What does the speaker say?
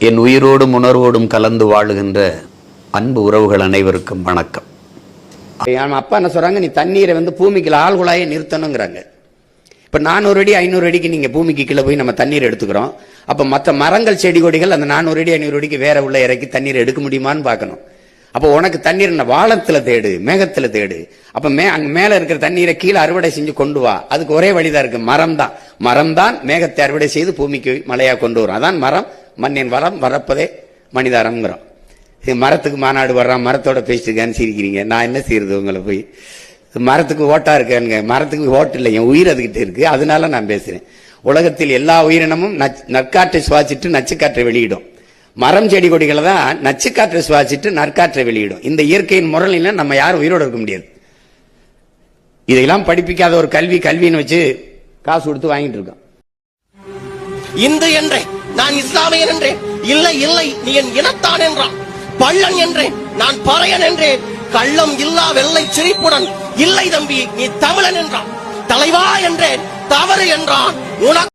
என் உயிரோடும் உணர்வோடும் கலந்து வாழுகின்ற அன்பு உறவுகள் அனைவருக்கும் வணக்கம். அப்பா என்ன சொல்றாங்க, நீ தண்ணீரை பூமிக்குள்ள ஆழ்குழாயை நிறுத்தணுங்கிறாங்க. இப்ப 400 அடி 500 அடிக்கு நீங்க பூமிக்கு கீழே போய் நம்ம தண்ணீர் எடுத்துக்கிறோம். அப்ப மற்ற மரங்கள் செடி கொடிகள் அந்த 400 அடி 500 அடிக்கு வேற உள்ள இறக்கி தண்ணீர் எடுக்க முடியுமான்னு பார்க்கணும். அப்ப உனக்கு தண்ணீர் வானத்துல தேடு, மேகத்துல தேடு. அப்ப அங்க மேல இருக்கிற தண்ணீரை கீழே அறுவடை செஞ்சு கொண்டு வா. அதுக்கு ஒரே வழிதான் இருக்கு, மரம் தான் மேகத்தை அறுவடை செய்து பூமிக்கு மழையா கொண்டு வரும். அதான் மரம் மண்ணின் வளம் வரப்பதே மனிதாரம்ங்கிறோம். மரத்துக்கு மாநாடு வர்றான், மரத்தோட பேசிட்டுக்கான்னு சிரிக்கிறீங்க. நான் என்ன செய்யறது உங்களை போய்? மரத்துக்கு ஓட்டா இருக்கானுங்க, மரத்துக்கு ஓட்டு இல்லை, என் உயிர் அதுகிட்ட இருக்கு, அதனால நான் பேசுறேன். உலகத்தில் எல்லா உயிரினமும் நற்காற்றை சுவாசிட்டு நச்சுக்காற்றை வெளியிடும். மரம் செடி கொடிகளை தான் நச்சுக்காற்றை சுவாசிட்டு நற்காற்றை வெளியிடும். இந்த இயற்கையின் முறையில நம்ம யாரும் உயிரோடு இருக்க முடியாது. இதையெல்லாம் படிப்பிக்காத ஒரு கல்வின்னு வச்சு காசு கொடுத்து வாங்கிட்டு இருக்கோம். இந்து என்றேன், நான் இஸ்லாமியன் என்றேன். இல்லை இல்லை, நீ என் இனத்தான் என்றான். பள்ளன் என்றேன், நான் பறையன் என்றேன். கள்ளம் இல்லா வெள்ளை சிரிப்புடன் இல்லை தம்பி நீ தமிழன் என்றான். தலைவா என்றேன், தவறு என்றான்.